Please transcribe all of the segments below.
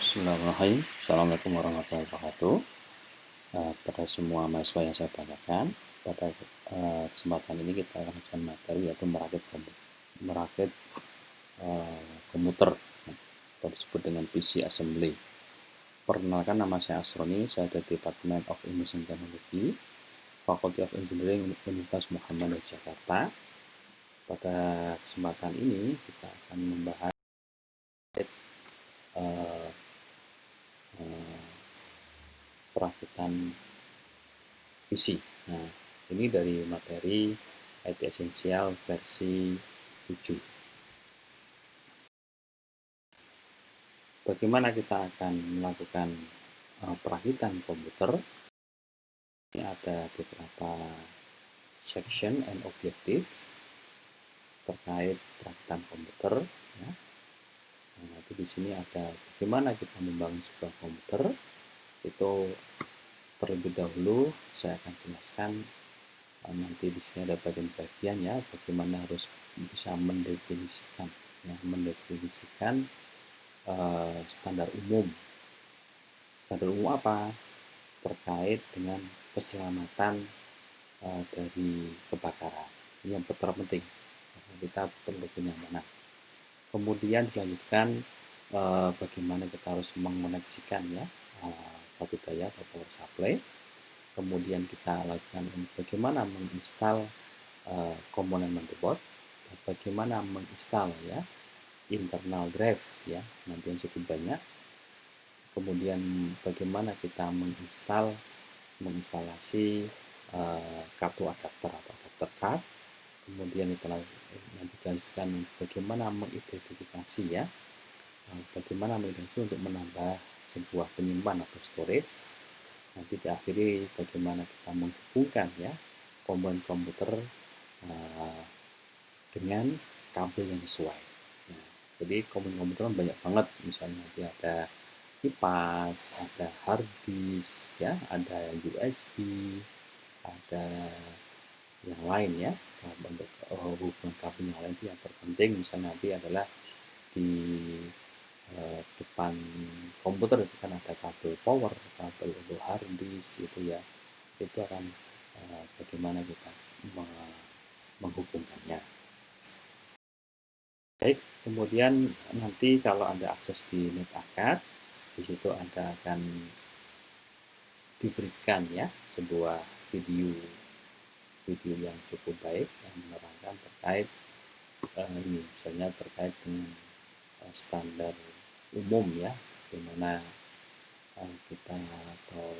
Bismillahirrahmanirrahim. Assalamualaikum warahmatullahi wabarakatuh. Pada semua mahasiswa yang saya banggakan, pada kesempatan ini kita akan lanjutkan materi yaitu merakit komputer atau disebut dengan PC Assembly. Perkenalkan, nama saya Asroni, saya dari Department of Information Technology, Faculty of Engineering, Universitas Muhammadiyah Jakarta. Pada kesempatan ini kita akan membahas perakitan PC. Nah, ini dari materi IT Essential versi 7. Bagaimana kita akan melakukan perakitan komputer? Ini ada beberapa section and objective terkait perakitan komputer. Ya. Nah, nanti di sini ada bagaimana kita membangun sebuah komputer. Itu terlebih dahulu saya akan jelaskan. Nanti di sini ada bagian-bagian ya, bagaimana harus bisa mendefinisikan standar umum. Standar umum apa? Terkait dengan keselamatan dari kebakaran. Ini yang terpenting. Kita perlu kenyamanan. Kemudian dilanjutkan bagaimana kita harus mengoneksikan ya satu daya atau power supply. Kemudian kita lanjutkan bagaimana menginstal komponen motherboard, bagaimana menginstal ya internal drive ya nanti yang cukup banyak. Kemudian bagaimana kita menginstalasi kartu adapter atau adapter card. Kemudian kita nanti dilanjutkan bagaimana mengidentifikasi ya bagaimana mengidentifikasi untuk menambah sebuah penyimpan atau storage. Nanti diakhiri bagaimana kita menghubungkan ya komponen komputer dengan kabel yang sesuai. Nah, jadi komponen komputer banyak banget, misalnya nanti ada kipas, ada hard disk, ya, ada USB, ada yang lain ya. Untuk hubungan kabel yang lain yang terpenting misalnya nanti adalah di depan komputer itu kan ada kabel power, kabel untuk hard disk itu ya. Itu akan bagaimana kita menghubungkannya. Baik, kemudian nanti kalau Anda akses di NetAcad, di situ Anda akan diberikan ya sebuah video yang cukup baik yang menerangkan terkait ini, misalnya terkait dengan standar umum ya, dimana kita atau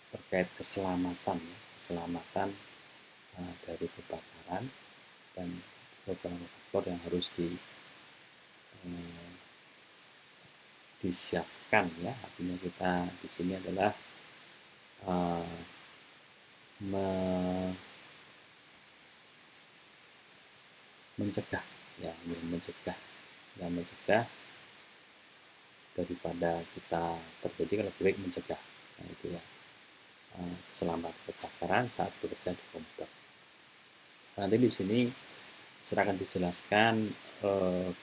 terkait keselamatan dari kebakaran dan beberapa faktor yang harus disiapkan ya. Artinya kita di sini adalah mencegah daripada kita terjadi, kalau lebih baik mencegah. Nah, itu ya keselamatan kebakaran saat bekerja di komputer. Nanti di sini saya akan dijelaskan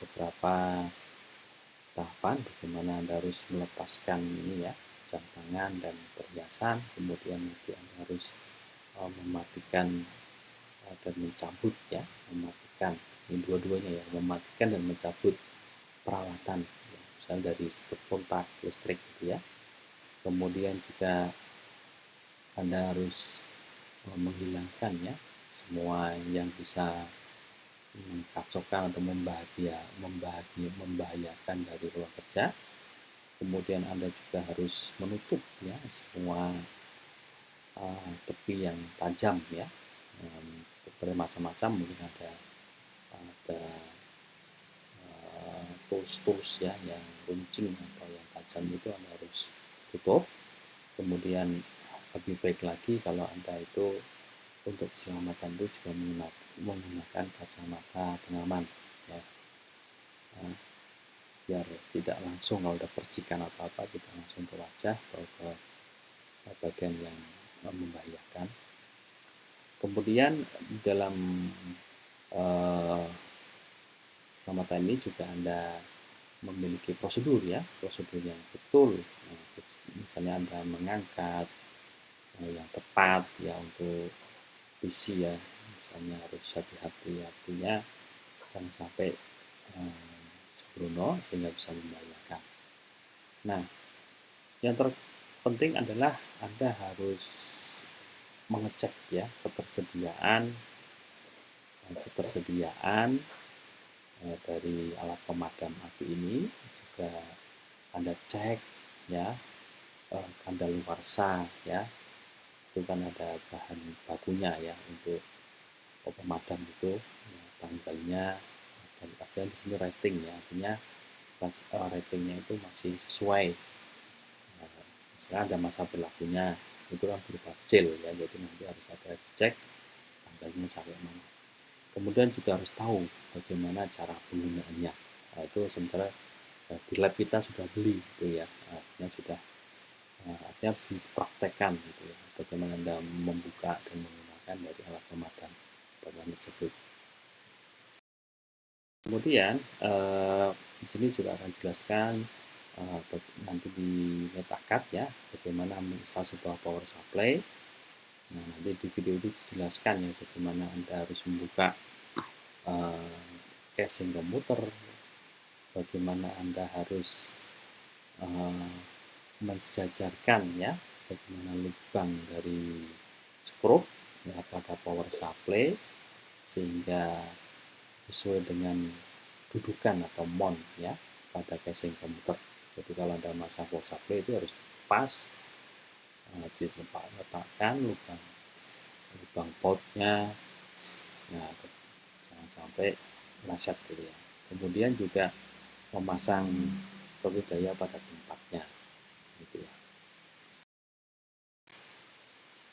beberapa tahapan bagaimana Anda harus melepaskan ini ya jam tangan dan perhiasan, kemudian nanti Anda harus mematikan dan mencabut ya, ini dua-duanya ya, mematikan dan mencabut peralatan ya, misalnya dari stop kontak listrik gitu ya. Kemudian juga Anda harus menghilangkan ya semua yang bisa mengkacaukan atau membahayakan dari ruang kerja. Kemudian Anda juga harus menutup ya semua tepi yang tajam ya, bermacam-macam, mungkin ada tools ya yang runcing atau yang tajam, itu Anda harus tutup. Kemudian lebih baik lagi kalau Anda itu untuk keselamatan itu juga menggunakan kacamata pengaman ya. Biar tidak langsung kalau ada percikan apa-apa kita langsung ke wajah atau ke bagian yang membahayakan. Kemudian dalam keselamatan ini juga Anda memiliki prosedur ya, prosedur yang betul. Nah, misalnya Anda mengangkat yang tepat ya untuk PC ya, misalnya harus hati-hati, artinya jangan sampai sembrono sehingga bisa membahayakan. Nah, yang terpenting adalah Anda harus mengecek ya ketersediaan dari alat pemadam api ini, juga Anda cek ya kadaluarsa ya, itu kan ada bahan bakunya ya untuk pemadam itu ya, tanggalnya, dan pastinya di sini rating ya, artinya ratingnya itu masih sesuai. Misalnya ada masa berlakunya itu kan berupa kecil ya, jadi nanti harus ada cek tanggalnya sampai mana. Kemudian juga harus tahu bagaimana cara penggunaannya. Nah, itu sementara di lab kita sudah beli itu ya, artinya sudah artinya harus dipraktekkan gitu ya, bagaimana Anda membuka dan menggunakan dari alat pemadam tersebut. Kemudian di sini juga akan jelaskan nanti di metacad ya, bagaimana menginstal sebuah power supply. Nah, nanti di video itu dijelaskan ya bagaimana Anda harus membuka casing komputer, bagaimana Anda harus mensejajarkan ya, bagaimana lubang dari skrup ya pada power supply sehingga sesuai dengan dudukan atau mount ya pada casing komputer. Jadi kalau Anda masang power supply itu harus pas diletakkan lubang portnya, nah jangan sampai meleset gitu ya. Kemudian juga memasang coki daya pada tempatnya gitu ya.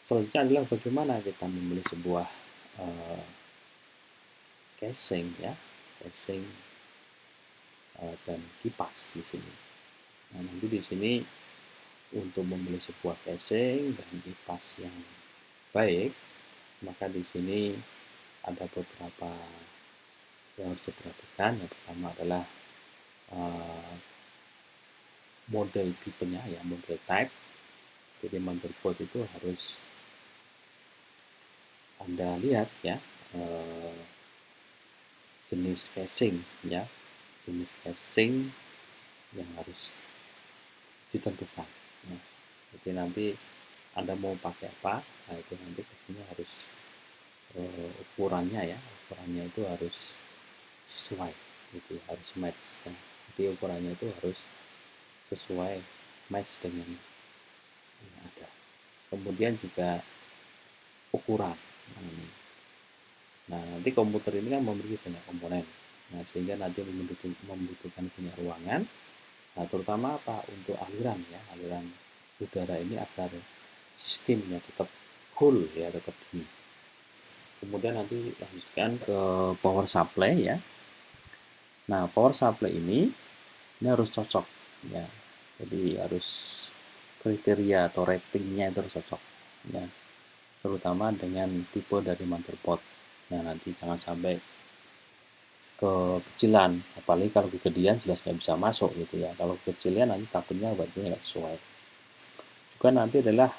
Selanjutnya adalah bagaimana kita memilih sebuah casing ya, casing dan kipas di sini. Nah, nanti di sini untuk memilih sebuah casing dan kipas yang baik, maka di sini ada beberapa yang harus diperhatikan. Yang pertama adalah model tipenya ya, model type. Jadi motherboard itu harus Anda lihat ya, jenis casing ya, jenis casing yang harus ditentukan. Nah, jadi nanti Anda mau pakai apa, nah itu nanti pastinya harus ukurannya ya, ukurannya itu harus sesuai gitu, harus match ya. Jadi ukurannya itu harus sesuai match dengan yang ada. Kemudian juga ukuran. Nah, nanti komputer ini kan memiliki banyak komponen. Nah, sehingga nanti membutuhkan banyak ruangan. Nah, terutama apa? Untuk aliran ya, aliran udara ini agar sistemnya tetap cool ya, tetap dingin. Kemudian nanti lanjutkan ke power supply ya. Nah, power supply ini harus cocok ya. Jadi harus kriteria atau ratingnya itu harus cocok ya, terutama dengan tipe dari motherboard. Nah, nanti jangan sampai kekecilan, apalagi kalau kegedean jelas nggak bisa masuk gitu ya. Kalau kekecilan nanti takutnya baterainya nggak sesuai. Juga nanti adalah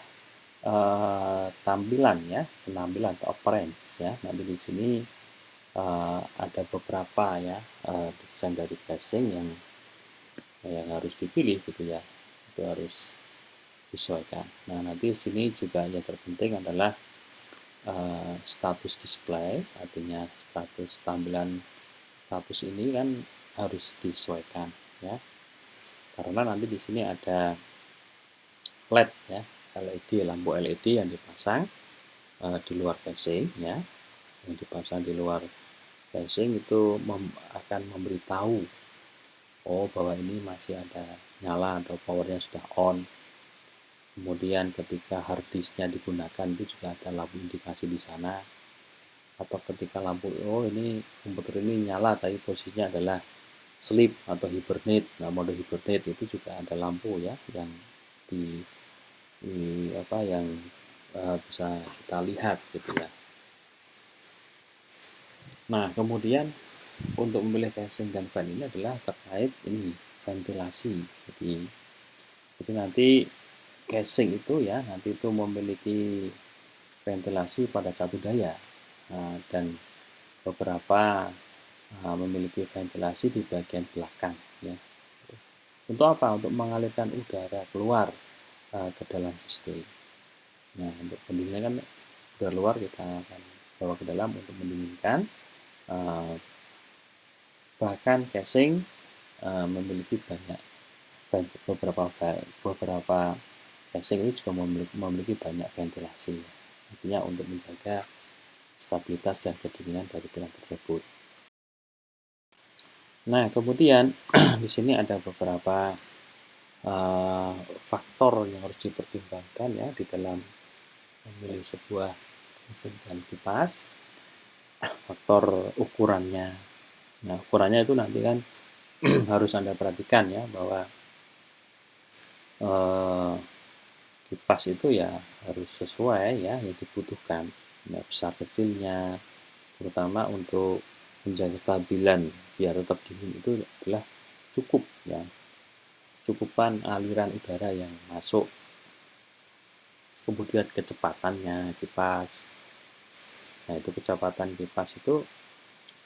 tampilan ya, penampilan atau appearance ya. Nanti di sini ada beberapa ya desain dari casing yang harus dipilih gitu ya, itu harus disesuaikan. Nah, nanti di sini juga yang terpenting adalah status display, artinya status tampilan status ini kan harus disesuaikan ya, karena nanti di sini ada LED ya, LED, lampu LED yang dipasang di luar casing ya, yang dipasang di luar casing itu akan memberitahu bahwa ini masih ada nyala atau powernya sudah on. Kemudian ketika hard disknya digunakan itu juga ada lampu indikasi di sana. Atau ketika lampu ini komputer ini nyala tapi posisinya adalah sleep atau hibernate. Nah, mode hibernate itu juga ada lampu ya yang yang bisa kita lihat gitu ya. Nah, kemudian untuk memilih casing dan fan ini adalah terkait ini ventilasi. Jadi nanti casing itu ya nanti itu memiliki ventilasi pada satu daya, dan beberapa memiliki ventilasi di bagian belakang ya. Untuk apa? Untuk mengalirkan udara keluar ke dalam sistem. Nah, untuk pendinginan kan udara luar kita akan bawa ke dalam untuk mendinginkan. Bahkan casing memiliki beberapa casing ini juga memiliki banyak ventilasi. Artinya untuk menjaga stabilitas dan kedinginan dari pilar tersebut. Nah, kemudian di sini ada beberapa faktor yang harus dipertimbangkan ya di dalam memilih sebuah mesin dan kipas. Faktor ukurannya. Nah, ukurannya itu nanti kan harus Anda perhatikan ya bahwa kipas itu ya harus sesuai ya yang dibutuhkan. Nah, besar kecilnya, terutama untuk menjaga kestabilan biar tetap dingin itu adalah cukup ya. Cukupan aliran udara yang masuk. Kemudian kecepatannya kipas. Nah, itu kecepatan kipas itu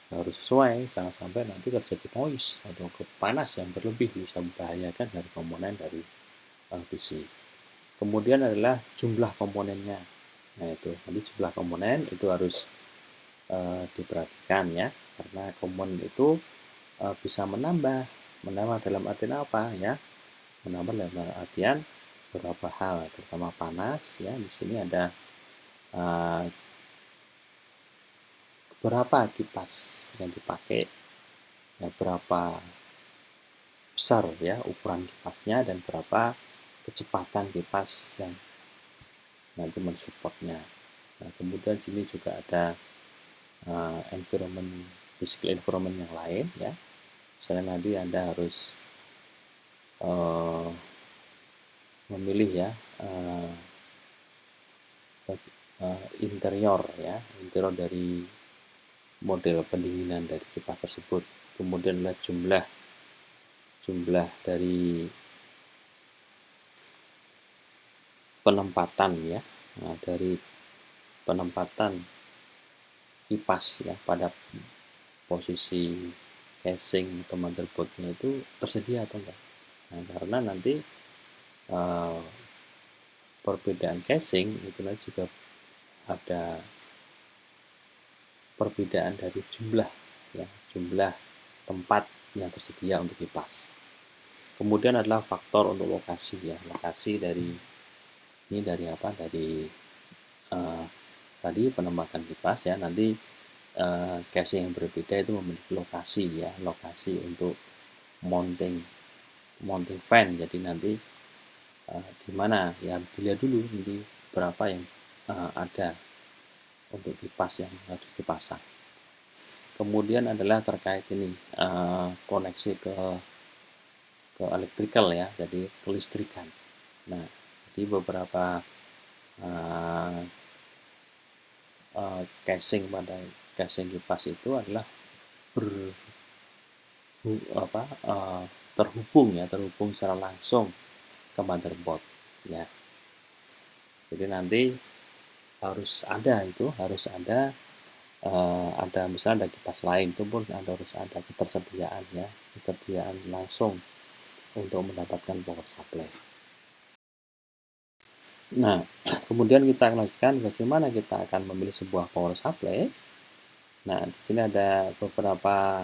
harus sesuai, jangan sampai nanti terjadi noise atau panas yang berlebih bisa membahayakan dari komponen dari PC. Kemudian adalah jumlah komponennya. Nah, itu nanti jumlah komponen itu harus diperhatikan ya, karena komponen itu bisa menambah dalam artian apa ya? Menambah dalam artian beberapa hal, terutama panas ya. Di sini ada berapa kipas yang dipakai, ya, berapa besar ya ukuran kipasnya dan berapa kecepatan kipas yang nanti mensupportnya. Nah, kemudian sini juga ada physical environment yang lain ya. Misalnya nanti Anda harus memilih ya interior dari model pendinginan dari kipas tersebut. Kemudian adalah jumlah dari penempatan ya. Nah, dari penempatan kipas ya pada posisi casing atau motherboardnya itu tersedia atau enggak. Nah, karena nanti perbedaan casing itu juga ada perbedaan dari jumlah tempat yang tersedia untuk kipas. Kemudian adalah faktor untuk lokasi ya, lokasi dari tadi penempatan kipas ya. Nanti casing yang berbeda itu memiliki lokasi untuk mounting fan. Jadi nanti di mana ya dilihat dulu nanti berapa yang ada untuk kipas yang harus dipasang. Kemudian adalah terkait ini koneksi ke elektrikal ya, jadi kelistrikan. Nah, jadi beberapa casing pada casing kipas itu adalah terhubung secara langsung ke motherboard ya. Jadi nanti harus ada misalnya ada kipas lain itu pun harus ada ketersediaan langsung untuk mendapatkan power supply. Nah, kemudian kita akan lanjutkan bagaimana kita akan memilih sebuah power supply. Nah, di sini ada beberapa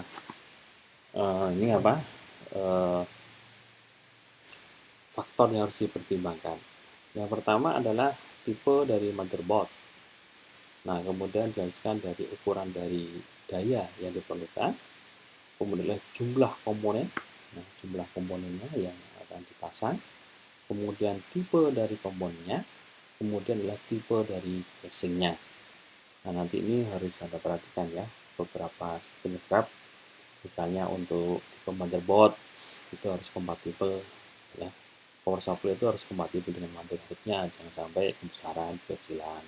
faktor yang harus dipertimbangkan. Yang pertama adalah tipe dari motherboard. Nah, kemudian dilanjutkan dari ukuran dari daya yang diperlukan. Kemudian adalah jumlah komponen. Nah, jumlah komponennya yang akan dipasang. Kemudian tipe dari komponennya. Kemudian adalah tipe dari casingnya. Nah, nanti ini harus Anda perhatikan ya, beberapa penyebab. Misalnya untuk tipe motherboard itu harus kompatibel ya. Power supply itu harus kompatibel dengan motherboardnya, jangan sampai kebesaran, kekecilan.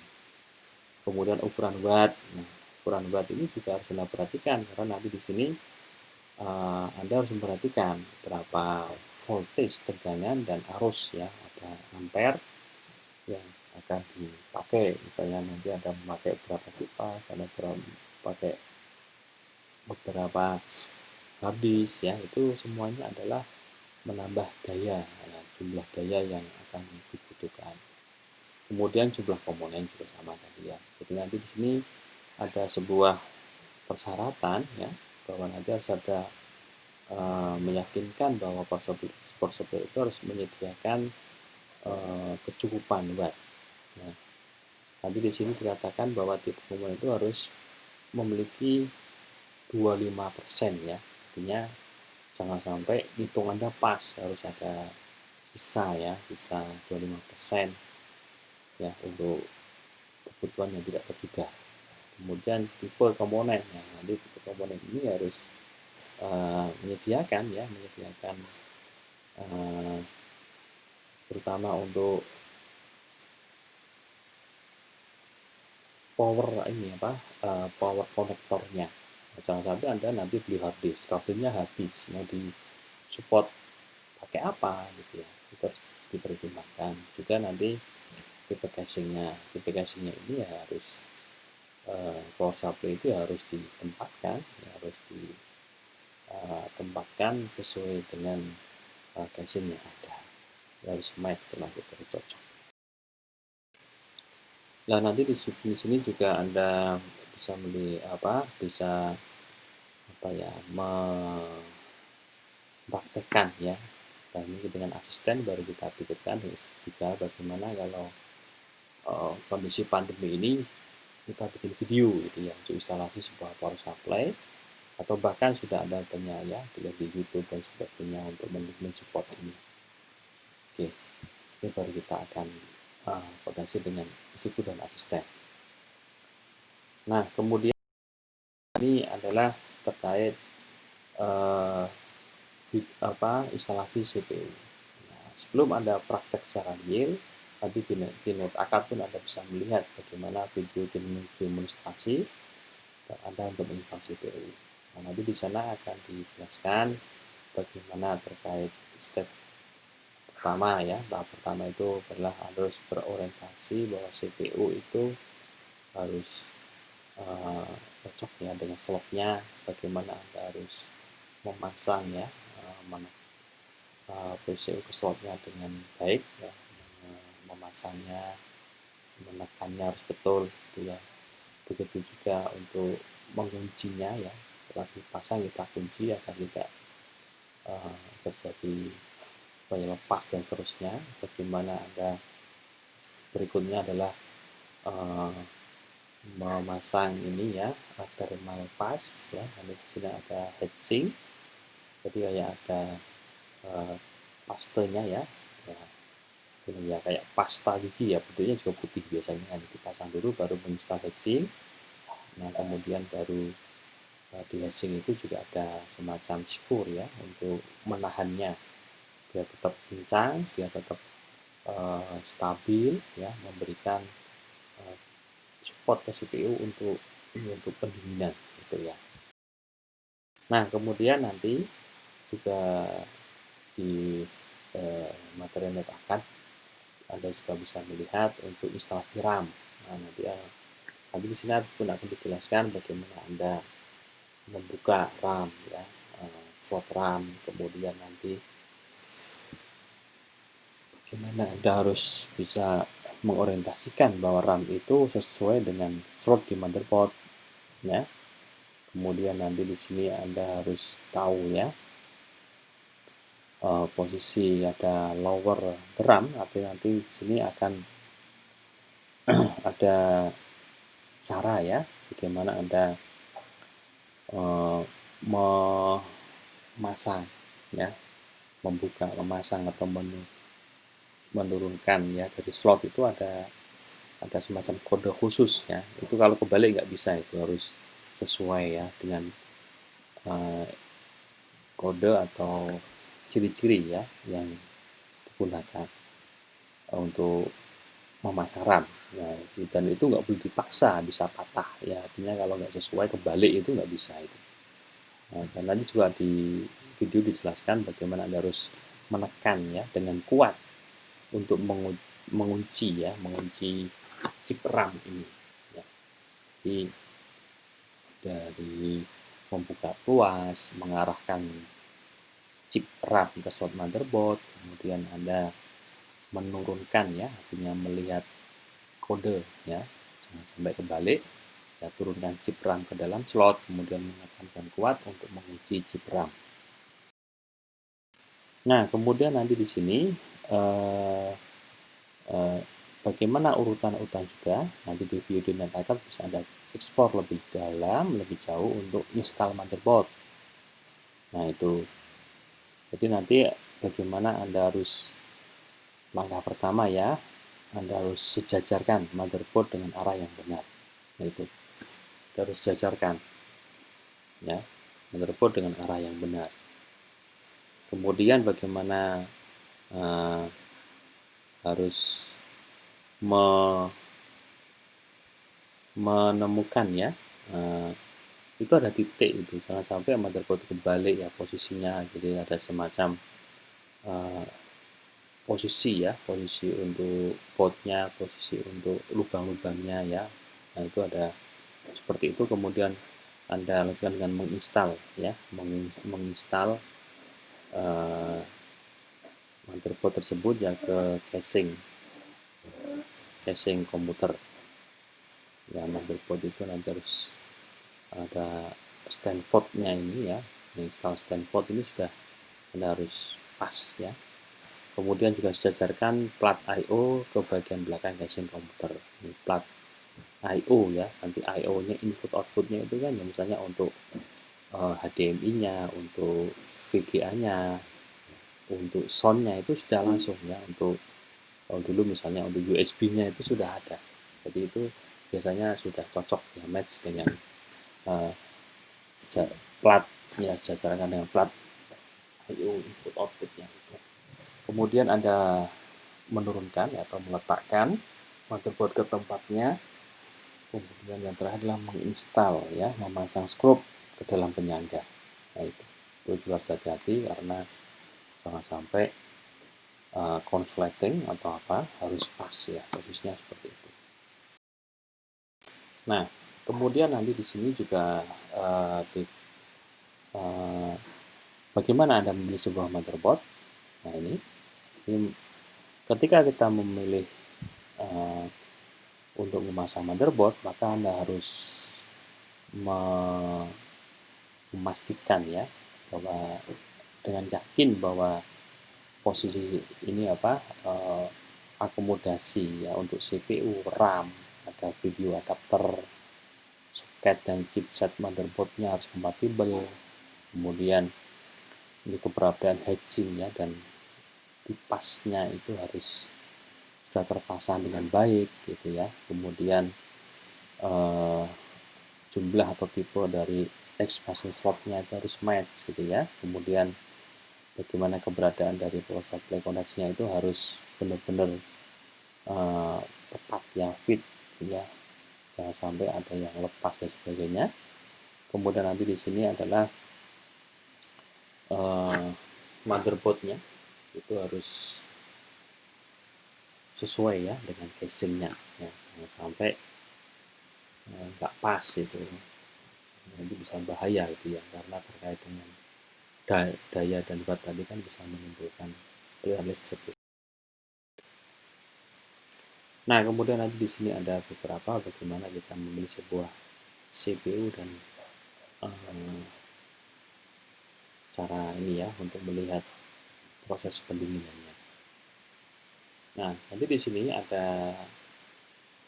Kemudian ukuran watt. Nah, ukuran watt ini juga harus Anda perhatikan karena nanti di sini Anda harus memperhatikan berapa voltage tegangan dan arus ya, ada ampere yang akan dipakai, misalnya nanti ada memakai berapa kipas, ada pakai beberapa hard disk ya, itu semuanya adalah menambah daya, ya, jumlah daya yang akan dibutuhkan. Kemudian jumlah komponen juga sama tadi ya. Jadi nanti di sini ada sebuah persyaratan ya, bahwa nanti harus ada meyakinkan bahwa power supply itu harus menyediakan kecukupan watt. Nah, nanti di sini dikatakan bahwa tipe komponen itu harus memiliki 25% ya. Artinya jangan sampai hitung Anda pas, harus ada sisa ya, sisa 25% ya untuk kebutuhan yang tidak terduga. Kemudian tipe komponen, ya, nanti tipe komponen ini harus menyediakan terutama untuk power konektornya. Jangan sampai Anda nanti beli hard disk, kabelnya habis, mau di support pakai apa gitu ya, itu harus dipertimbangkan. Juga nanti tipe casingnya ini ya harus power supply itu harus ditempatkan, ya harus ditempatkan sesuai dengan casing yang ada, ya harus match lah, gitu, harus cocok. Nah nanti di sini juga Anda bisa mempraktekkan ya. Dan ini dengan asisten baru kita pikirkan juga bagaimana kalau kondisi pandemi ini kita bikin video gitu ya untuk instalasi sebuah power supply, atau bahkan sudah ada banyak ya di YouTube dan sebagainya untuk mensupport ini. Oke, ini baru kita akan koordinasi dengan institusi dan asisten. Nah kemudian ini adalah terkait instalasi CPU. Nah, sebelum Anda praktek secara real, nanti di note akad pun Anda bisa melihat bagaimana video demonstrasi Anda untuk menginstalasi CPU. Nah, nanti di sana akan dijelaskan bagaimana terkait step pertama ya. Tahap pertama itu adalah harus berorientasi bahwa CPU itu harus cocok ya dengan slotnya, bagaimana Anda harus memasang ya PCU ke slotnya dengan baik ya, memasangnya, menekannya harus betul gitu ya. Begitu juga untuk menguncinya ya, setelah dipasang kita kunci agar tidak terjadi lepas dan seterusnya. Bagaimana Anda berikutnya adalah memasang ini ya, thermal pass ya, nanti di sini ada heatsink, jadi kayak ada pastenya ya, ya kayak pasta gigi ya, bentuknya juga putih biasanya, nanti dipasang dulu baru menginstal heatsink. Nah kemudian baru di heatsink itu juga ada semacam skor ya untuk menahannya biar tetap kencang, biar tetap stabil ya, memberikan support ke CPU untuk pendinginan gitu ya. Nah kemudian nanti juga di materi yang akan Anda juga bisa melihat untuk instalasi RAM. Nah, nanti di sini pun akan dijelaskan bagaimana Anda membuka RAM ya, slot RAM, kemudian nanti bagaimana Anda harus bisa mengorientasikan bahwa RAM itu sesuai dengan slot di motherboard ya. Kemudian nanti di sini Anda harus tahu ya posisi ada lower RAM, tapi nanti di sini akan ada cara ya bagaimana Anda memasang ya, membuka, memasang atau menurunkan ya dari slot itu ada semacam kode khusus ya. Itu kalau kebalik nggak bisa, itu harus sesuai ya dengan kode atau ciri-ciri ya yang digunakan untuk memasang RAM. Nah, dan itu nggak boleh dipaksa, bisa patah ya, artinya kalau nggak sesuai kebalik itu nggak bisa itu. Nah, dan tadi juga di video dijelaskan bagaimana Anda harus menekan ya dengan kuat untuk mengunci chip RAM ini. Ya. Jadi dari membuka tuas, mengarahkan chip RAM ke slot motherboard, kemudian Anda menurunkan ya, artinya melihat kode ya, jangan sampai kebalik. Ya, turunkan chip RAM ke dalam slot, kemudian menekankan kuat untuk mengunci chip RAM. Nah, kemudian nanti di sini eh, eh, bagaimana urutan-urutan juga, nanti di video nanti bisa Anda ekspor lebih dalam, lebih jauh untuk install motherboard. Nah, itu. Jadi nanti bagaimana Anda harus, langkah pertama ya, Anda harus sejajarkan motherboard dengan arah yang benar. Nah, itu. Anda harus sejajarkan ya, motherboard dengan arah yang benar. Kemudian bagaimana harus menemukan ya, itu ada titik itu, jangan sampai motherboard kebalik ya posisinya, jadi ada semacam posisi ya, posisi untuk boardnya, posisi untuk lubang-lubangnya ya. Nah, itu ada seperti itu. Kemudian Anda lakukan dengan menginstal ya, menginstal motherboard tersebut ya ke casing komputer. Ya, motherboard itu nanti harus ada Stanford-nya ini ya, menginstal Stanford ini sudah Anda harus pas ya. Kemudian juga sejajarkan plat I/O ke bagian belakang casing komputer. Ini plat I/O ya, nanti I/O-nya input outputnya itu kan ya, misalnya untuk HDMI-nya, untuk VGA-nya, untuk sound-nya itu sudah langsung ya. Untuk kalau dulu misalnya untuk USB-nya itu sudah ada, jadi itu biasanya sudah cocok ya, match dengan uh, plat ya, sejajarkan dengan plat I/O input outputnya. Kemudian Anda menurunkan atau meletakkan motherboard ke tempatnya. Kemudian yang terakhir adalah menginstal ya, memasang skrup ke dalam penyangga. Nah, itu juga harus hati-hati karena jangan sampai conflicting atau apa, harus pas ya posisinya seperti itu. Nah, kemudian nanti di sini juga bagaimana Anda memilih sebuah motherboard. Nah, ini ketika kita memilih untuk memasang motherboard, maka Anda harus memastikan ya bahwa dengan yakin bahwa posisi ini akomodasi ya untuk CPU, RAM, ada video adapter, soket dan chipset motherboardnya harus kompatibel. Kemudian ini keberadaan heatsink ya, dan kipasnya itu harus sudah terpasang dengan baik gitu ya. Kemudian jumlah atau tipe dari expansion slotnya itu harus match gitu ya. Kemudian bagaimana keberadaan dari power supply koneksinya itu harus benar-benar tepat ya, fit ya, jangan sampai ada yang lepas dan sebagainya. Kemudian nanti di sini adalah motherboardnya itu harus sesuai ya dengan casingnya ya, jangan sampai nggak pas itu, nanti bisa bahaya itu ya, karena terkait dengan daya dan watt tadi kan bisa menimbulkan aliran listrik. Nah, kemudian nanti di sini ada beberapa bagaimana kita memilih sebuah CPU dan cara ini ya untuk melihat proses pendinginannya. Nah, nanti di sini ada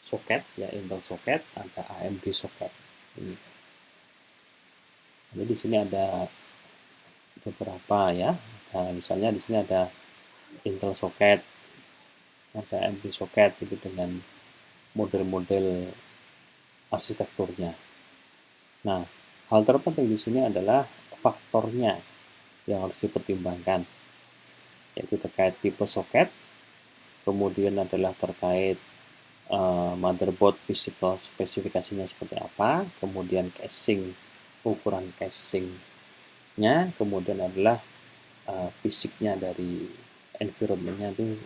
soket ya, Intel soket, ada AMD soket. Ini. Jadi di sini ada beberapa ya. Nah, misalnya di sini ada Intel soket, ada AMD soket itu dengan model-model arsitekturnya. Nah, hal terpenting di sini adalah faktornya yang harus dipertimbangkan, yaitu terkait tipe soket, kemudian adalah terkait motherboard physical spesifikasinya seperti apa, kemudian casing, ukuran casing socketnya, kemudian adalah fisiknya dari environmentnya itu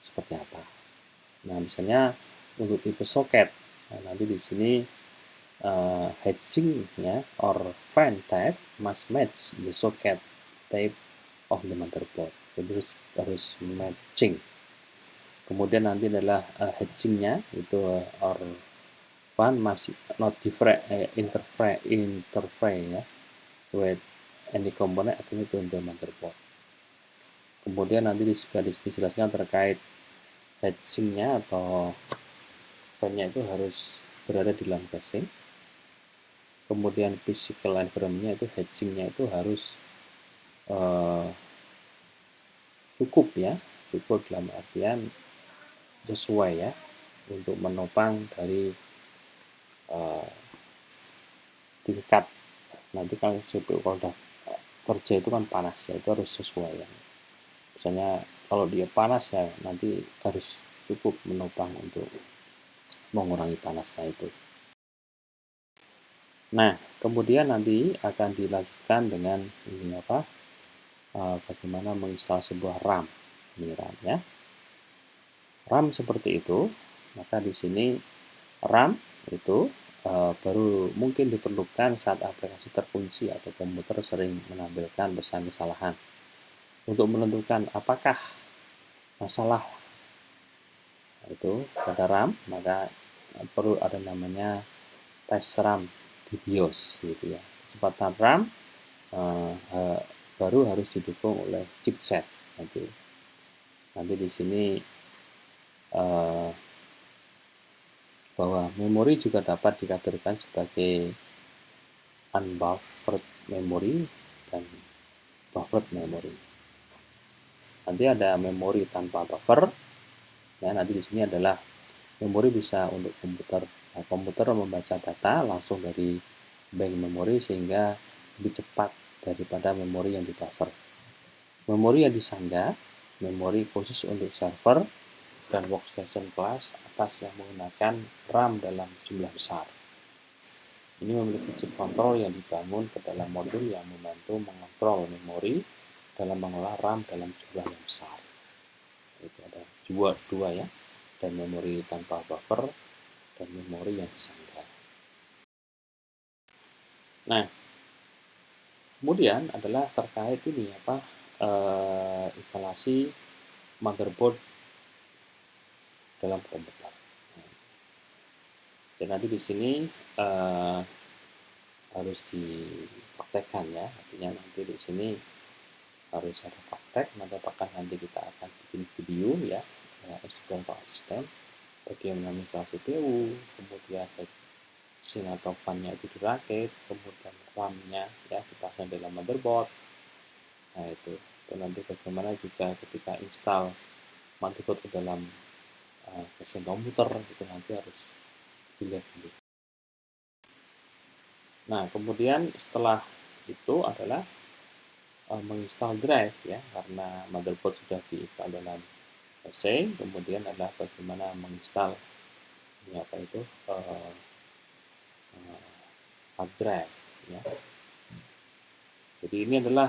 seperti apa. Nah, misalnya untuk tipe socket, nanti di sini heatsink-nya or fan type must match the socket type of the motherboard. Jadi harus matching. Kemudian nanti adalah heatsink-nya itu or fan must not interfere ya with any component attached to the motherboard. Kemudian nanti juga dijelaskan terkait heatsink-nya atau fan-nya itu harus berada di dalam casing. Kemudian physical environment-nya itu heatsink-nya itu harus cukup ya, cukup dalam artian sesuai ya untuk menopang dari tingkat nanti kan CPU kalau udah kerja itu kan panas ya, itu harus sesuai ya. Misalnya kalau dia panas ya nanti harus cukup menopang untuk mengurangi panasnya itu. Nah, kemudian nanti akan dilanjutkan dengan ini apa? Bagaimana menginstal sebuah RAM. Ini RAM ya. RAM seperti itu, maka di sini RAM itu baru mungkin diperlukan saat aplikasi terkunci atau komputer sering menampilkan pesan kesalahan. Untuk menentukan apakah masalah itu pada RAM, maka perlu ada namanya tes RAM di BIOS gitu ya. Kecepatan RAM baru harus didukung oleh chipset nanti di sini bahwa memori juga dapat dikategorikan sebagai unbuffered memory dan buffered memory. Nanti ada memori tanpa buffer. Ya, nanti di sini adalah memori bisa untuk komputer. Nah, komputer membaca data langsung dari bank memori sehingga lebih cepat daripada memori yang di buffer. Memori yang disangga, memori khusus untuk server dan workstation kelas atas yang menggunakan RAM dalam jumlah besar. Ini memiliki chip kontrol yang dibangun ke dalam modul yang membantu mengontrol memori dalam mengolah RAM dalam jumlah yang besar. Itu ada dua ya, dan memori tanpa buffer dan memori yang disangga. Nah, kemudian adalah terkait ini apa instalasi motherboard dalam komputer. Dan nanti di sini harus dipraktekkan ya, artinya nanti di sini harus ada praktek. Nanti apakah nanti kita akan bikin video ya, instructor asisten bagaimana menginstalasi CPU, kemudian heatsink atau fan-nya itu dirakit, kemudian RAM-nya ya dipasang dalam motherboard. Nah itu dan nanti bagaimana juga ketika install motherboard ke dalam casing komputer itu nanti harus dilihat dulu. Nah, kemudian setelah itu adalah menginstal drive ya, karena motherboard sudah diinstal dalam casing. Kemudian adalah bagaimana menginstal ini apa itu hard drive ya. Jadi ini adalah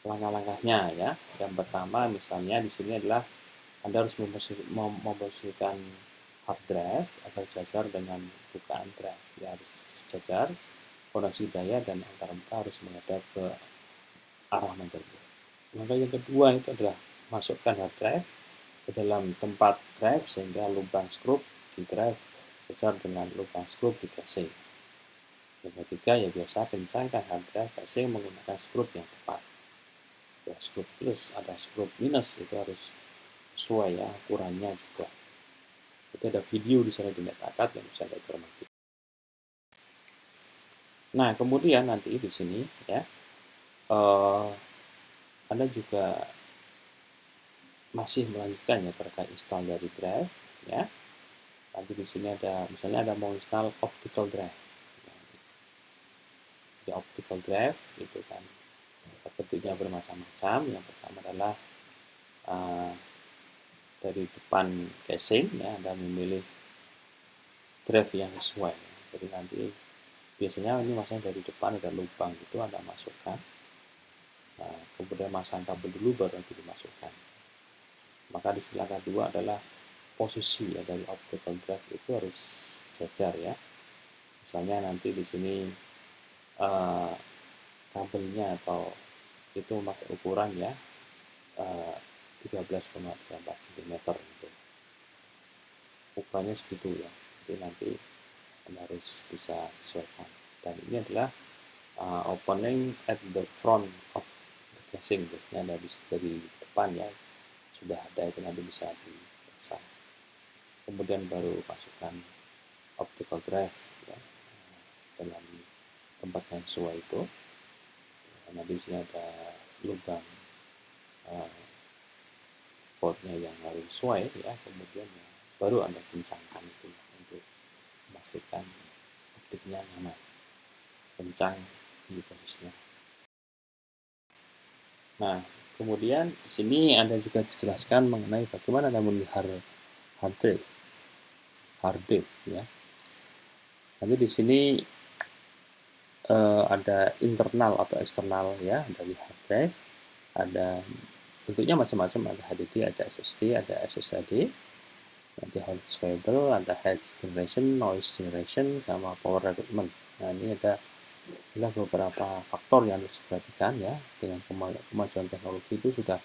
langkah-langkahnya ya. Yang pertama misalnya di sini adalah Anda harus memposisikan hard drive agar sejajar dengan bukaan drive. Ya, harus sejajar, koneksi daya dan antar mereka harus menghadap ke arah motherboard. Langkah yang kedua itu adalah masukkan hard drive ke dalam tempat drive sehingga lubang skrup di drive sejajar dengan lubang skrup di casing. Yang ketiga ya biasa kencangkan hard drive casing menggunakan skrup yang tepat. Ya, skrup plus ada skrup minus itu harus sesuai ya ukurannya juga. Itu ada video di sana di Metacat yang bisa Anda cermati. Nah, kemudian nanti di sini ya Anda juga masih melanjutkan ya terkait install dari drive ya. Nanti di sini ada misalnya ada mau install optical drive. Di optical drive itu kan bentuknya bermacam-macam. Yang pertama adalah dari depan casing ya Anda memilih drive yang sesuai. Jadi nanti biasanya ini masanya dari depan ada lubang itu Anda masukkan. Nah, kemudian masang kabel dulu baru nanti dimasukkan. Maka di istilah kedua adalah posisi ya dari optical drive itu harus sejajar ya. Misalnya nanti di sini kabelnya atau itu memakai ukuran ya 13,34 cm gitu. Ukurannya segitu ya. Jadi nanti Anda harus bisa sesuaikan. Dan ini adalah opening at the front of the casing, biasanya Anda bisa dari depan ya, sudah ada itu nanti bisa dipasang. Kemudian baru masukkan optical drive ya, dalam tempat yang sesuai itu. Nanti di sini ada lubang portnya yang harus sesuai ya, kemudian ya, baru Anda kencangkan itu ya, untuk memastikan optiknya nyaman, kencang di posisinya. Nah, kemudian di sini Anda juga dijelaskan mengenai bagaimana Anda melihat hard drive ya. Nanti di sini ada internal atau eksternal ya dari hard drive. Ada bentuknya macam-macam, ada HDD, ada SSD, ada SSD. Nanti hard swable, ada head generation, noise generation, sama power recruitment. Nah, ini adalah beberapa faktor yang harus diperhatikan ya. Dengan kemajuan teknologi itu sudah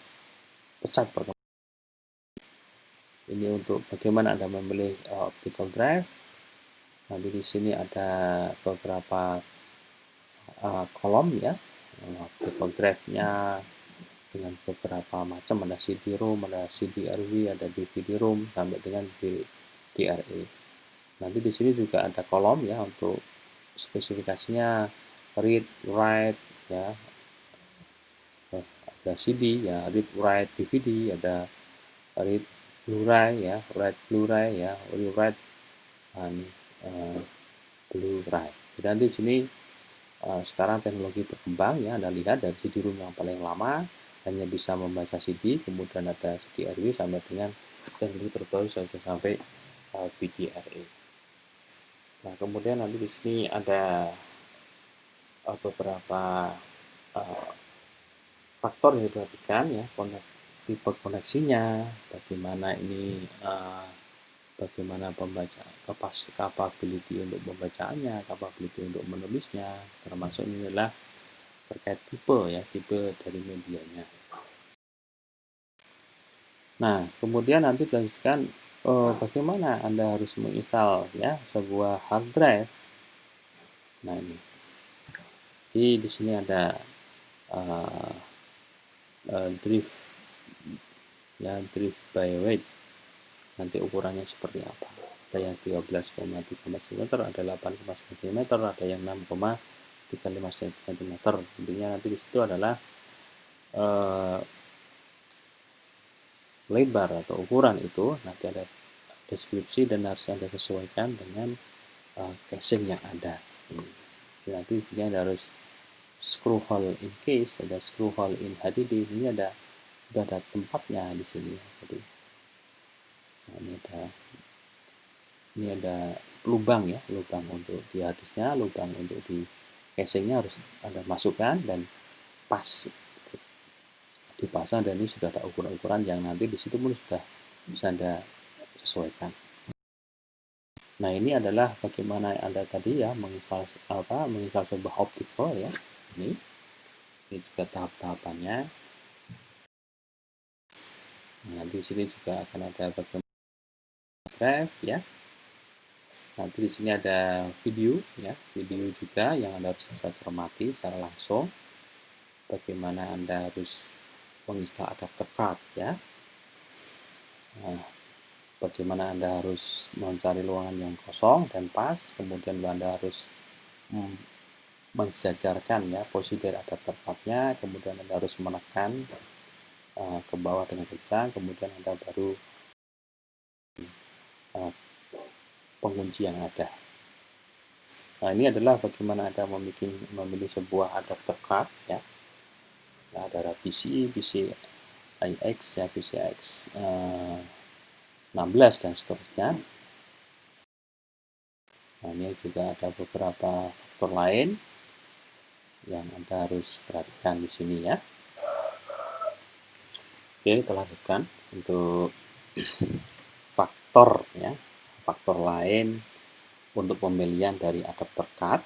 pesat perkembangan. Ini untuk bagaimana Anda memilih optical drive. Nanti di sini ada beberapa kolom ya, optical drive-nya dengan beberapa macam, ada CD-ROM, ada CD-RW, ada DVD-ROM sampai dengan DRA. Nanti di sini juga ada kolom ya untuk spesifikasinya read, write ya, ada CD ya, read, write DVD, ada read Blu-ray ya, write Blu-ray ya, write Blu-ray. Dan di sini sekarang teknologi berkembang ya, Anda lihat dari CD-ROM yang paling lama hanya bisa membaca CD, kemudian ada CD-RW sampai dengan teknologi terbaru sampai VDRA. Nah, kemudian nanti di sini ada beberapa faktor yang diperhatikan ya, tipe koneksinya, bagaimana ini bagaimana pembaca capability untuk pembacaannya, capability untuk menulisnya, termasuk ini adalah terkait tipe dari medianya. Nah, kemudian nanti dilanjutkan bagaimana Anda harus menginstal ya sebuah hard drive. Nah, ini. Di sini ada drive ya, drive by weight. Nanti ukurannya seperti apa? Ada yang 13,3 cm, ada 8,9 cm, ada yang 6,35 cm. Intinya nanti di situ adalah lebar atau ukuran itu nanti ada deskripsi dan harus Anda sesuaikan dengan casing yang ada. Nanti di sini Anda harus screw hole in case, ada screw hole in HDD. Ini sudah ada tempatnya di sini. Jadi ini ada lubang ya, lubang untuk di harddisknya, lubang untuk di casingnya harus Anda masukkan dan pas dipasang, dan ini sudah ada ukuran-ukuran yang nanti di situ pun sudah bisa Anda sesuaikan. Nah, ini adalah bagaimana Anda tadi ya menginstal sebuah optical ya. Ini juga tahap-tahapannya. Nah, nanti di sini juga akan ada bagaimana drive ya. Nanti di sini ada video ya, video juga yang Anda harus bisa cermati secara langsung. Bagaimana Anda harus menginstal adapter card ya. Nah, bagaimana Anda harus mencari ruangan yang kosong dan pas, kemudian Anda harus mensejajarkan ya posisi dari adapter cardnya, kemudian Anda harus menekan ke bawah dengan kencang, kemudian Anda baru pengunci yang ada. Nah, ini adalah bagaimana Anda memilih sebuah adapter card ya. Nah, ada PCIX ya, PCIX 16 dan seterusnya. Nah, ini juga ada beberapa faktor lain yang Anda harus perhatikan di sini ya. Oke, kita lanjutkan untuk faktor ya. Faktor lain untuk pemilihan dari adapter card.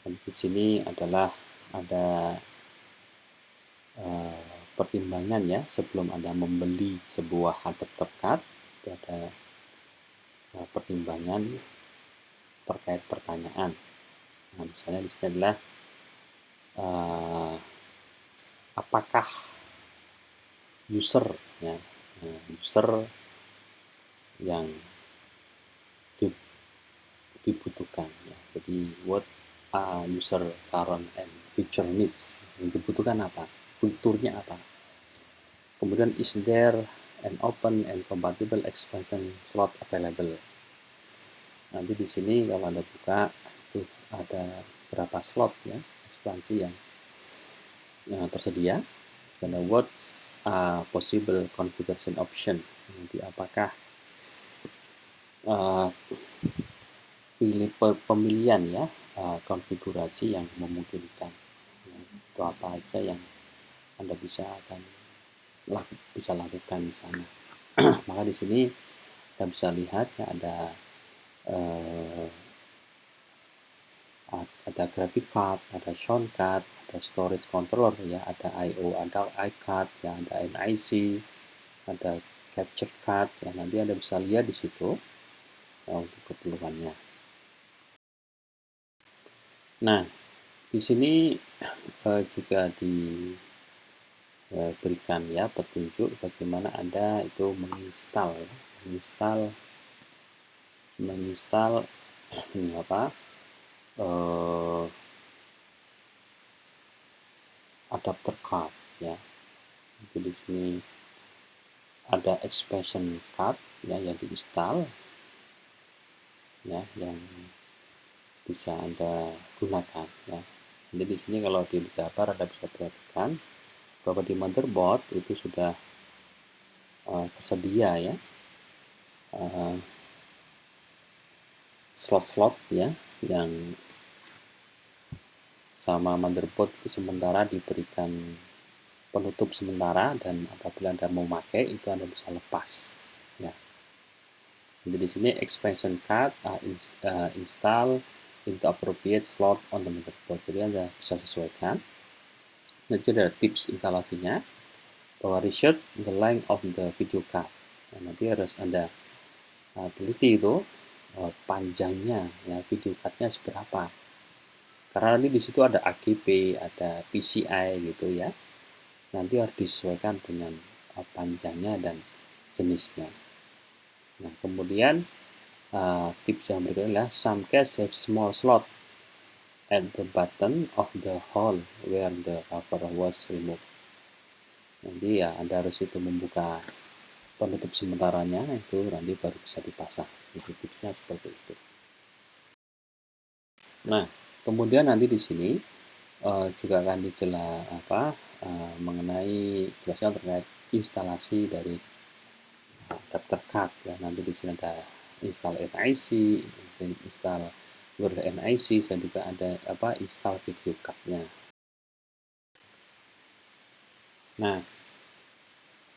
Dan di sini adalah ada pertimbangan ya sebelum Anda membeli sebuah adapter card. Itu ada pertimbangan terkait pertanyaan. Nah, misalnya di sini adalah apakah user ya, user yang dibutuhkan ya. Jadi what user current and future needs, yang dibutuhkan apa, fiturnya apa. Kemudian is there an open and compatible expansion slot available. Nanti di sini kalau Anda buka itu ada berapa slot ya ekspansi yang tersedia. Dan what's possible configuration option. Nanti apakah pemilihan ya konfigurasi yang memungkinkan. Itu apa aja yang Anda bisa lakukan di sana. Maka di sini Anda bisa lihat ya ada graphic card, ada sound card, ada storage controller ya, ada I/O, ada iCard ya, ada NIC, ada capture card ya. Nanti Anda bisa lihat di situ untuk keperluannya. Nah, di sini juga diberikan ya petunjuk bagaimana Anda itu menginstal ini adapter card ya. Jadi di sini ada expansion card ya yang diinstal ya, yang bisa Anda gunakan ya. Jadi di sini kalau di gambar Anda bisa perhatikan bahwa di motherboard itu sudah tersedia ya slot-slot ya yang sama motherboard itu sementara diberikan penutup sementara, dan apabila Anda mau pakai itu Anda bisa lepas ya. Jadi di sini expansion card install into appropriate slot on the motherboard. Jadi Anda bisa sesuaikan. Nanti ada tips instalasinya bahwa research the length of the video card. Nah, nanti harus Anda teliti itu panjangnya ya video cardnya seberapa. Karena nanti di situ ada AGB, ada PCI gitu ya. Nanti harus disesuaikan dengan panjangnya dan jenisnya. Nah, kemudian tips yang berikutnya adalah some case have small slot at the bottom of the hole where the cover was removed. Nanti ya Anda harus itu membuka penutup sementaranya, itu nanti baru bisa dipasang. Itu tipsnya seperti itu. Nah, kemudian nanti di sini juga akan mengenai jelaskan terkait instalasi dari adapter card ya. Nanti di sini ada install NIC, install NIC, dan juga ada install video cardnya. Nah,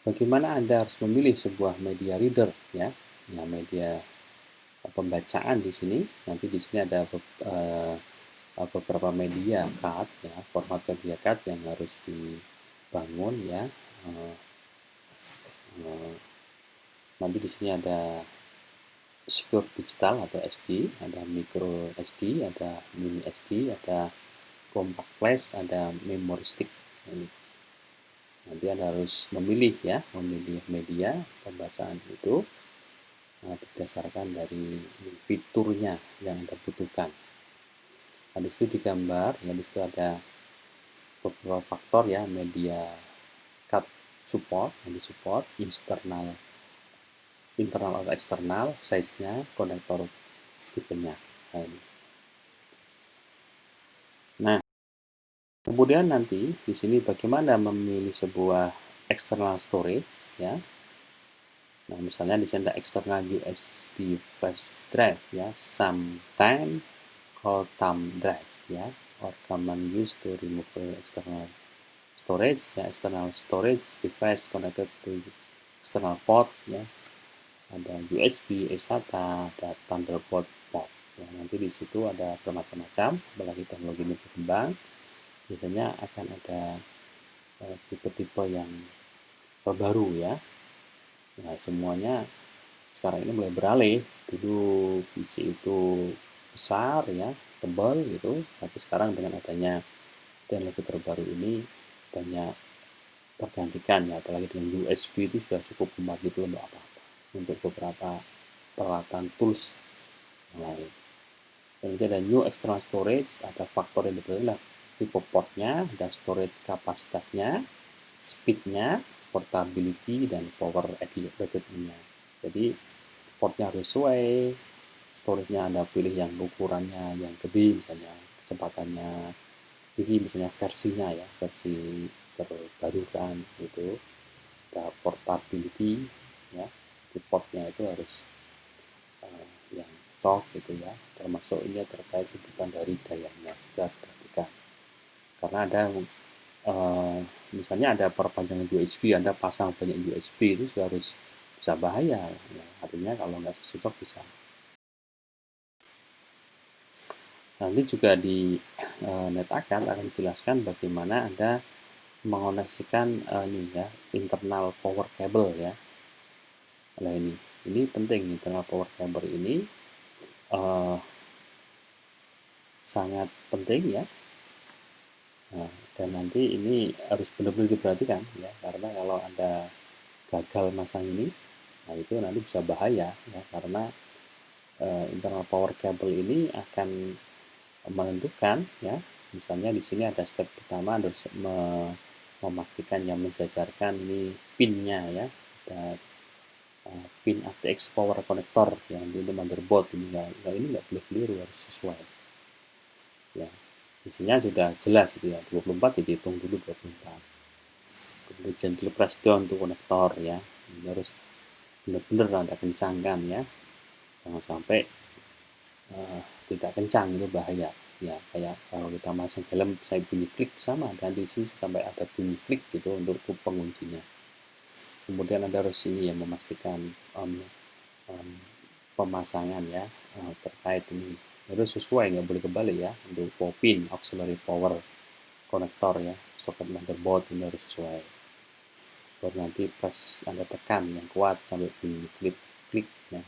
bagaimana Anda harus memilih sebuah media reader ya? Ya, media pembacaan di sini. Nanti di sini ada beberapa media card ya, format media card yang harus dibangun ya. Nanti di sini ada secure digital atau SD, ada micro SD, ada mini SD, ada compact flash, ada memory stick. Nanti Anda harus memilih media pembacaan itu berdasarkan dari fiturnya yang Anda butuhkan. Nah, di situ digambar, ya di situ ada beberapa faktor ya, media card support, yang disupport, internal atau eksternal, size-nya, konektor tipenya. Nah, kemudian nanti di sini bagaimana memilih sebuah external storage ya. Nah, misalnya di sini ada external USB flash drive ya, sometime hold thumb drive ya, or command used to remove the external storage ya, external storage device connected to external port ya, ada USB, eSATA, ada Thunderbolt port ya. Nanti di situ ada bermacam-macam, apalagi teknologi ini berkembang, biasanya akan ada tipe-tipe yang terbaru ya. Nah, semuanya sekarang ini mulai beralih. Dulu PC itu besar ya, tebal gitu, tapi sekarang dengan adanya teknologi terbaru ini banyak tergantikan ya, apalagi dengan USB itu sudah cukup muat gitu untuk apa-apa, untuk beberapa peralatan tools yang lain. Kemudian ada new external storage, ada faktor yang berbeda, tipe portnya, ada storage kapasitasnya, speednya, portability, dan power efficiency-nya. Jadi portnya harus sesuai, storage-nya Anda pilih yang ukurannya yang gede, misalnya kecepatannya tinggi, misalnya versinya ya, versi terbaru kan itu. Ada portability ya, di portnya itu harus yang cocok gitu ya, termasuk ini terkait kebutuhan dari dayanya juga harus diperhatikan, karena ada misalnya ada perpanjangan USB, Anda pasang banyak USB itu juga harus bisa bahaya ya, artinya kalau nggak cocok bisa. Nanti juga di NetAcad akan dijelaskan bagaimana Anda mengoneksikan ini ya, internal power cable ya. Nah ini penting, internal power cable ini sangat penting ya. Nah, dan nanti ini harus benar-benar diperhatikan ya, karena kalau Anda gagal masang ini, nah itu nanti bisa bahaya ya, karena internal power cable ini akan menentukan ya. Misalnya di sini ada step pertama, harus memastikan yang mensejarkan ini pinnya ya, ada pin ATX power connector yang di motherboard ini nggak boleh keliru, harus sesuai ya. Isinya sudah jelas itu ya, 24 dihitung dulu 24. Kemudian gentle press down to konektor ya, ini harus benar-benar Anda kencangkan ya, jangan sampai tidak kencang, itu bahaya ya. Kayak kalau kita masang helm saya bunyi klik, sama dan di sini sampai ada bunyi klik gitu untuk penguncinya. Kemudian Anda harus ini ya, memastikan pemasangan ya, terkait ini harus sesuai, nggak boleh kebalik ya, untuk pin auxiliary power konektor ya, soket motherboard ini harus sesuai. Baru nanti press Anda tekan yang kuat sampai bunyi klik ya,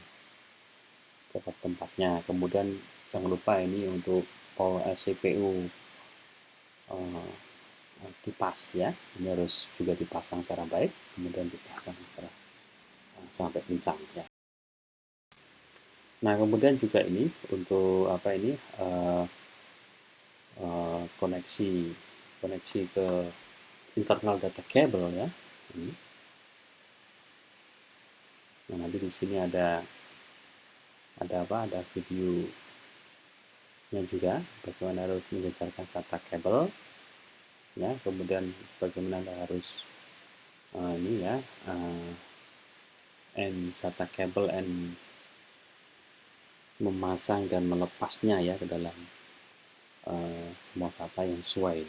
ke tempatnya. Kemudian jangan lupa ini untuk power CPU kipas ya, ini harus juga dipasang secara baik, kemudian dipasang secara sampai kencang ya. Nah kemudian juga ini untuk apa ini koneksi ke internal data cable ya. Ini. Nah nanti di sini ada apa? Ada videonya juga bagaimana harus mengejarkan SATA cable ya. Kemudian bagaimana Anda harus ini ya, SATA cable and memasang dan melepasnya ya ke dalam semua SATA yang sesuai.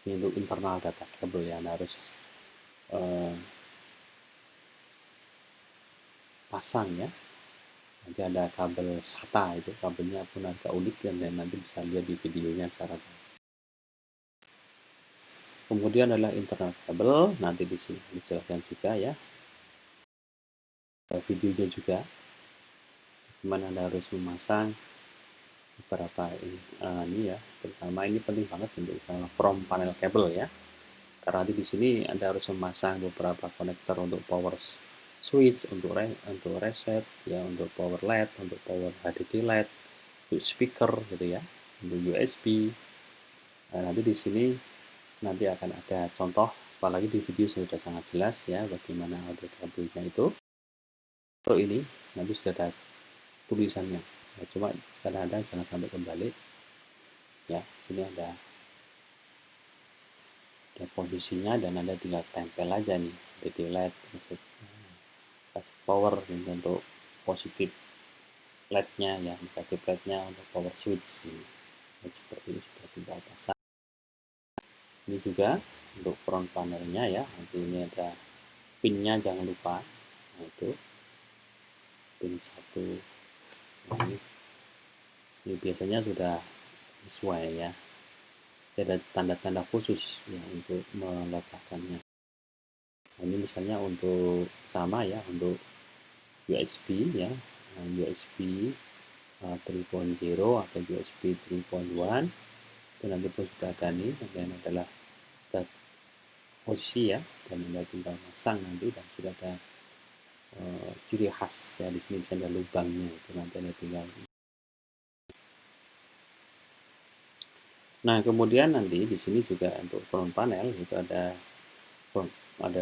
Ini untuk internal data cable ya, Anda harus pasang ya. Nanti ada kabel SATA, itu kabelnya pun agak unik dan nanti bisa lihat di videonya cara. Kemudian adalah internal cable, nanti di sini dijelaskan juga ya, videonya juga gimana Anda harus memasang beberapa ini ya. Terutama ini penting banget untuk install from panel cable ya, karena nanti di sini Anda harus memasang beberapa konektor untuk power switch, untuk reset ya, untuk power LED, untuk power HDD LED, untuk speaker gitu ya, untuk USB. Nah, nanti di sini nanti akan ada contoh, apalagi di video sudah sangat jelas ya bagaimana audio kabelnya itu. Untuk ini nanti sudah ada tulisannya ya, cuma kadang-kadang jangan sampai kembali ya. Sini ada posisinya dan Anda tinggal tempel aja nih LED LED power ini untuk positif LED-nya ya, negatif LED-nya untuk power switch ini. Seperti ini sudah tinggal pasang. Ini juga untuk front panelnya ya, nanti ini ada pinnya jangan lupa. Nah itu pin 1. Nah, ini biasanya sudah sesuai ya. Ada tanda-tanda khusus ya untuk meletakkannya. Nah, ini misalnya untuk sama ya, untuk USB ya, USB 3.0 atau USB 3.1 itu nanti pun sudah ada nih, dan adalah posisi ya, dan Anda tinggal masang nanti, dan sudah ada ciri khas ya, di sini bisa ada lubangnya, itu nanti Anda tinggal. Nah kemudian nanti di sini juga untuk front panel itu ada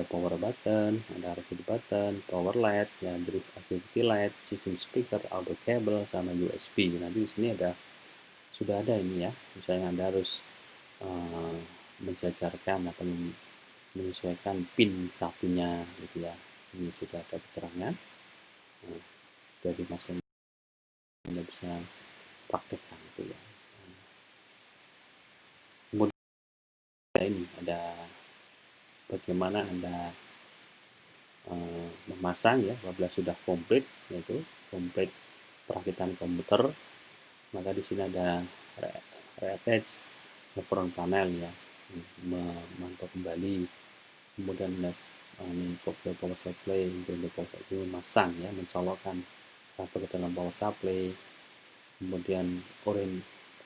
power button, ada RCD button, power LED, ya, drive activity light, sistem speaker, audio cable, sama USB. Nanti di sini sudah ada ini ya. Misalnya Anda harus mensejarkan atau menyesuaikan pin satunya gitu ya. Ini sudah ada keterangan dari masing Anda bisa praktekkan itu ya. Kemudian ini ada bagaimana Anda memasang ya, apabila sudah komplit, yaitu komplit perakitan komputer, maka di sini ada reattach front panel ya, memantau kembali, kemudian ini power supply, memasang ya, mencolokkan kabel ke dalam power supply, kemudian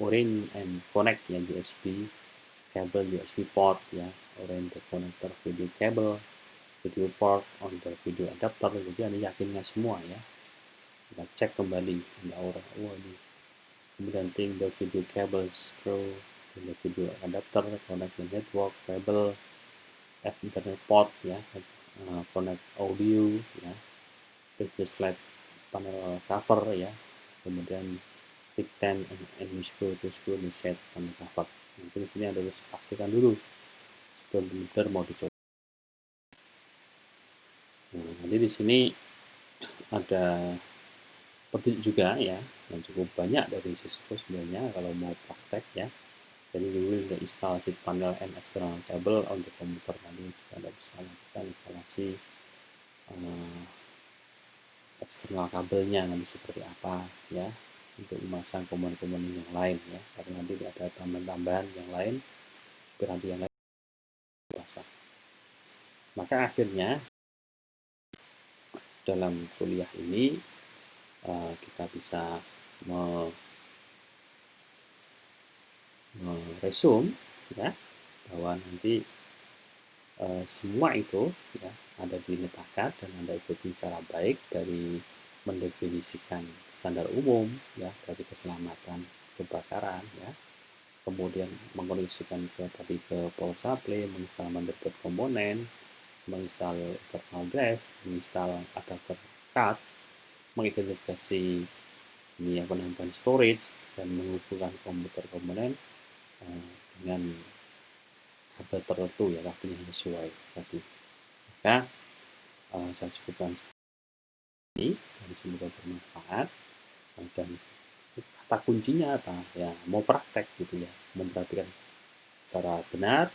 orange and connect ya, USB kabel, USB port ya, orange connector, video cable, video port on the video adapter. Jadi Anda yakinkan semua ya, kita cek kembali ini, kemudian think the video cable screw, the video adapter, connect the network cable, add internet port ya, connect audio ya, the slide panel cover ya, kemudian pick 10 and screw to screw the set panel cover. Nanti di sini Anda harus pastikan dulu sebelum benar mau dicoba. Nah, nanti di sini ada petunjuk juga ya, yang cukup banyak dari siswa sebenarnya kalau mau praktek ya. Jadi we will install sheet panel and external cable on the computer. Nanti juga Anda bisa lakukan instalasi eksternal kabelnya nanti seperti apa ya, untuk memasang komponen-komponen yang lain ya, karena nanti ada tambahan-tambahan yang lain, berarti yang lain pasang. Maka akhirnya dalam kuliah ini kita bisa meresum ya, bahwa nanti semua itu ya ada diletakkan dan Anda ikuti cara baik dari mendefinisikan standar umum ya dari keselamatan kebakaran ya, kemudian mengoneksikan tadi ke power supply, menginstal motherboard komponen, menginstal internal drive, menginstal adapter card, mengidentifikasi ini penambahan storage, dan menghubungkan komputer komponen dengan kabel tertentu ya, kabel yang sesuai tadi. Maka saya cukupkan ini, dan semoga bermanfaat. Dan kata kuncinya apa ya, mau praktek gitu ya, memperhatikan cara benar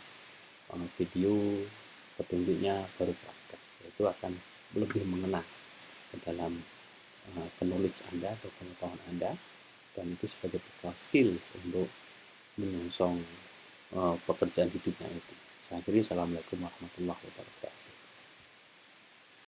video petunjuknya, baru praktek, itu akan lebih mengena ke dalam knowledge Anda atau pengetahuan Anda, dan itu sebagai bekal skill untuk menyongsong pekerjaan hidupnya itu. Saya akhiri, assalamualaikum warahmatullahi wabarakatuh.